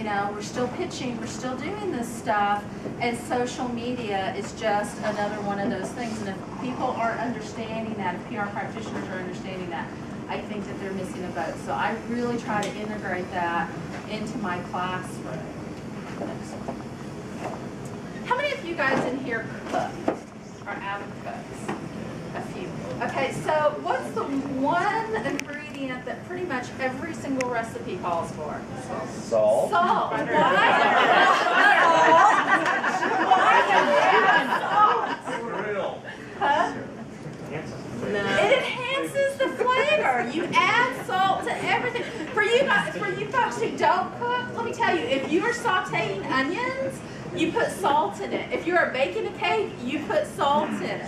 know, we're still pitching, we're still doing this stuff, and social media is just another one of those things. And if people aren't understanding that, if PR practitioners are understanding that, I think that they're missing a boat. So I really try to integrate that into my classroom. How many of you guys in here cook? Are avid cooks? A few. Okay, so what's the one ingredient that pretty much every single recipe calls for? Salt. Salt. Why? Real. Huh? No. It enhances the flavor. You add salt to everything. For you folks who don't cook, let me tell you, if you are sauteing onions, you put salt in it. If you are baking a cake, you put salt in it.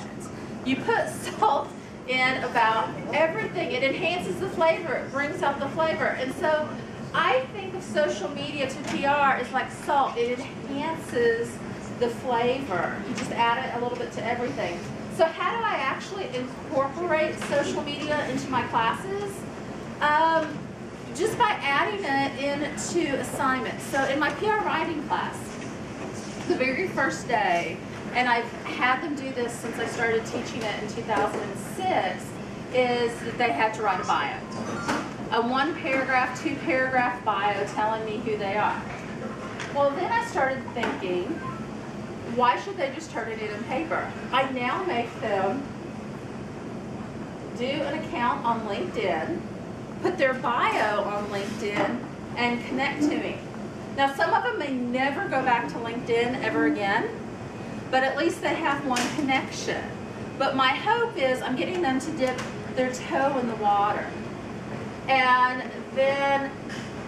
You put salt in about everything. It enhances the flavor. It brings out the flavor. And so I think of social media to PR as like salt. It enhances the flavor. You just add it a little bit to everything. So how do I actually incorporate social media into my classes? Just by adding it into assignments. So in my PR writing class, the very first day, and I've had them do this since I started teaching it in 2006, is that they had to write a bio. A 1-paragraph, 2-paragraph bio telling me who they are. Well, then I started thinking, why should they just turn it in paper? I now make them do an account on LinkedIn, put their bio on LinkedIn, and connect to me. Now, some of them may never go back to LinkedIn ever again, but at least they have one connection. But my hope is I'm getting them to dip their toe in the water. And then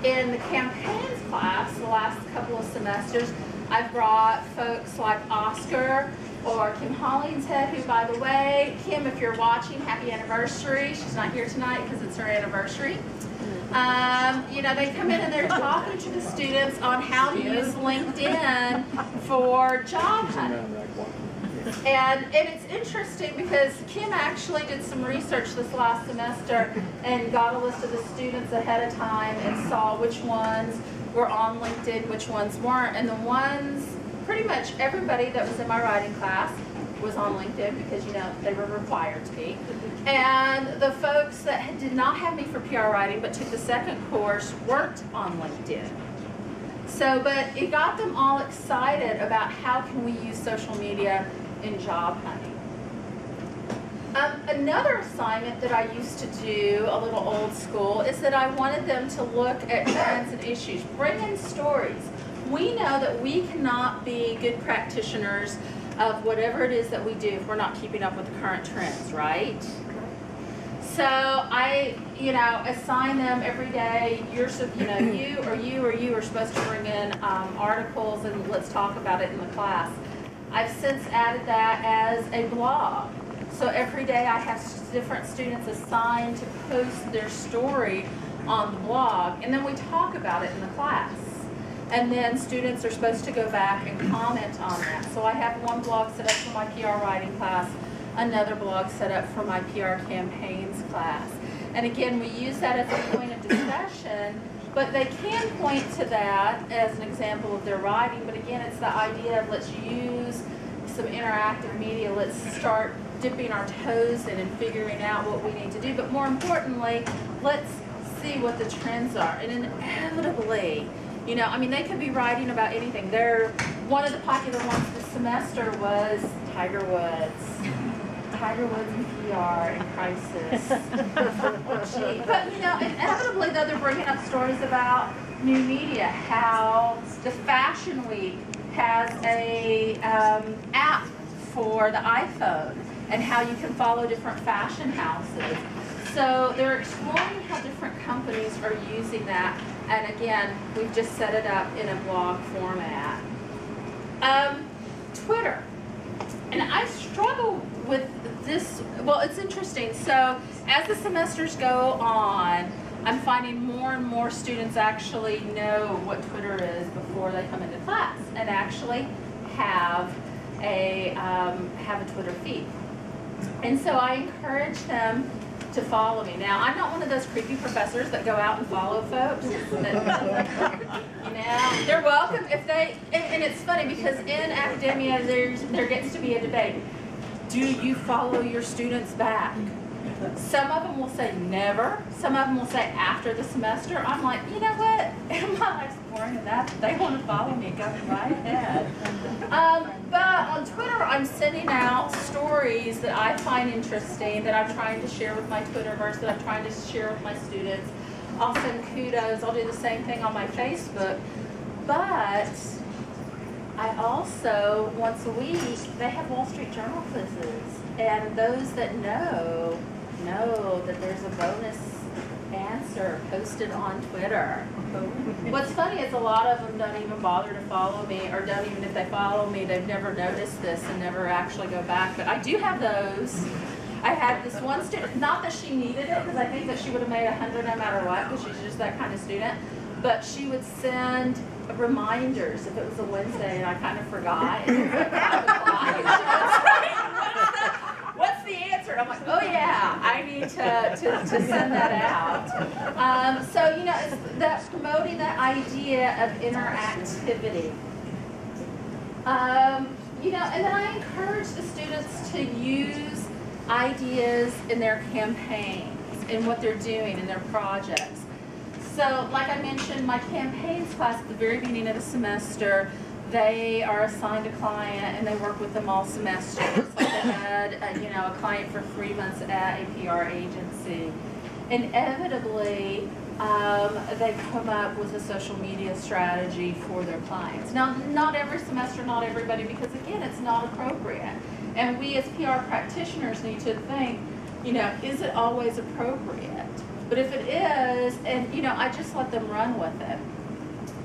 in the campaigns class, the last couple of semesters, I've brought folks like Oscar or Kim Hollingshead, who, by the way, Kim, if you're watching, happy anniversary. She's not here tonight because it's her anniversary. You know, they come in and they're talking to the students on how to use LinkedIn for job hunting. And it's interesting because Kim actually did some research this last semester and got a list of the students ahead of time and saw which ones were on LinkedIn, which ones weren't. And the ones, pretty much everybody that was in my writing class was on LinkedIn because, you know, they were required to be. And the folks that did not have me for PR writing but took the second course worked on LinkedIn. So, but it got them all excited about how can we use social media in job hunting. Another assignment that I used to do, a little old school, is that I wanted them to look at trends and issues, bring in stories. We know that we cannot be good practitioners of whatever it is that we do if we're not keeping up with the current trends, right? So I, you know, assign them every day. You are supposed to bring in articles and let's talk about it in the class. I've since added that as a blog. So every day I have different students assigned to post their story on the blog, and then we talk about it in the class. And then students are supposed to go back and comment on that. So I have one blog set up for my PR writing class, another blog set up for my PR campaigns class. And again, we use that as a point of discussion, but they can point to that as an example of their writing. But again, it's the idea of let's use some interactive media, let's start dipping our toes in and figuring out what we need to do. But more importantly, let's see what the trends are. And inevitably, you know, I mean, they could be writing about anything. One of the popular ones this semester was Tiger Woods. Tiger Woods and PR and crisis. But, you know, inevitably, though, they're bringing up stories about new media, how the Fashion Week has a app for the iPhone and how you can follow different fashion houses. So they're exploring how different companies are using that. And again, we've just set it up in a blog format. Twitter. And I struggle with this. Well, it's interesting. So as the semesters go on, I'm finding more and more students actually know what Twitter is before they come into class and actually have a Twitter feed. And so I encourage them to follow me. Now, I'm not one of those creepy professors that go out and follow folks. You know, You're welcome. If they, and it's funny because in academia there gets to be a debate. Do you follow your students back? Some of them will say never. Some of them will say after the semester. I'm like, you know what? My life's boring enough. If they want to follow me, go right ahead. But on Twitter, I'm sending out stories that I find interesting, that I'm trying to share with my Twitterverse, that I'm trying to share with my students. I'll send kudos. I'll do the same thing on my Facebook. But I also, once a week, they have Wall Street Journal quizzes. And those that know that there's a bonus answer posted on Twitter. What's funny is a lot of them don't even bother to follow me, or don't even, if they follow me, they've never noticed this and never actually go back. But I do have those. I had this one student, not that she needed it, because I think that she would have made 100 no matter what, because she's just that kind of student, but she would send reminders if it was a Wednesday and I kind of forgot. And it was like 5 o'clock, and she would say, what's the answer? And I'm like, oh yeah, I need to send that out. So, you know, it's that promoting that idea of interactivity. You know, and then I encourage the students to use ideas in their campaigns, in what they're doing, in their projects. So, like I mentioned, my campaigns class at the very beginning of the semester, they are assigned a client and they work with them all semester. It's like they had, you know, a client for 3 months at a PR agency. Inevitably, they come up with a social media strategy for their clients. Now, not every semester, not everybody, because again, it's not appropriate. And we as PR practitioners need to think, you know, is it always appropriate? But if it is, and you know, I just let them run with it.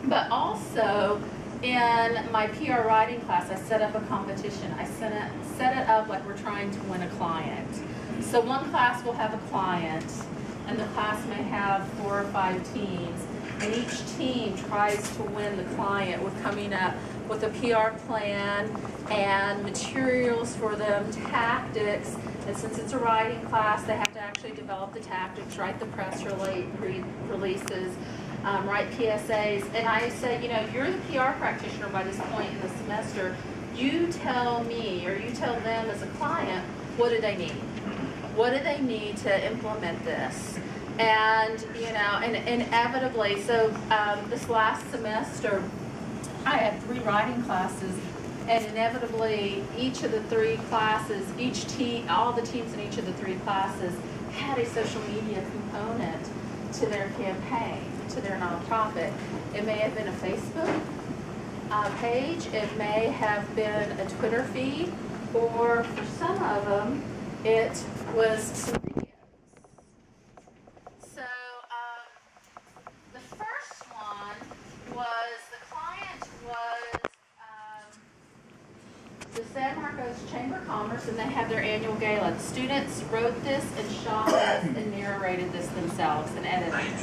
But also, in my PR writing class, I set up a competition. I set it up like we're trying to win a client. So one class will have a client, and the class may have 4 or 5 teams, and each team tries to win the client with coming up with a PR plan and materials for them, tactics. And since it's a writing class, they have to actually develop the tactics, write the press releases, write PSAs. And I say, you know, you're the PR practitioner by this point in the semester. You tell me, or you tell them as a client, what do they need? What do they need to implement this? And, you know, and inevitably, so this last semester, I had 3 writing classes. And inevitably, each of the 3 classes, each team, all the teams in each of the 3 classes had a social media component to their campaign, to their nonprofit. It may have been a Facebook page, it may have been a Twitter feed, or for some of them, it was some videos. So the first one was, the client was the San Marcos Chamber of Commerce, and they have their annual gala. The students wrote this and shot this and narrated this themselves and edited it.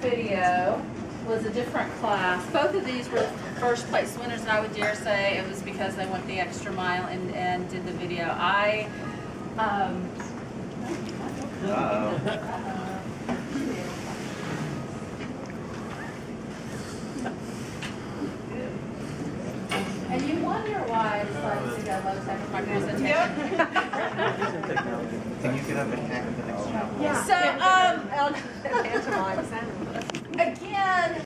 Video was a different class. Both of these were first place winners, and I would dare say it was because they went the extra mile and did the video. And you wonder why I decided to go low tech with my presentation. Can you get up and hack the next one? Yeah. So, again,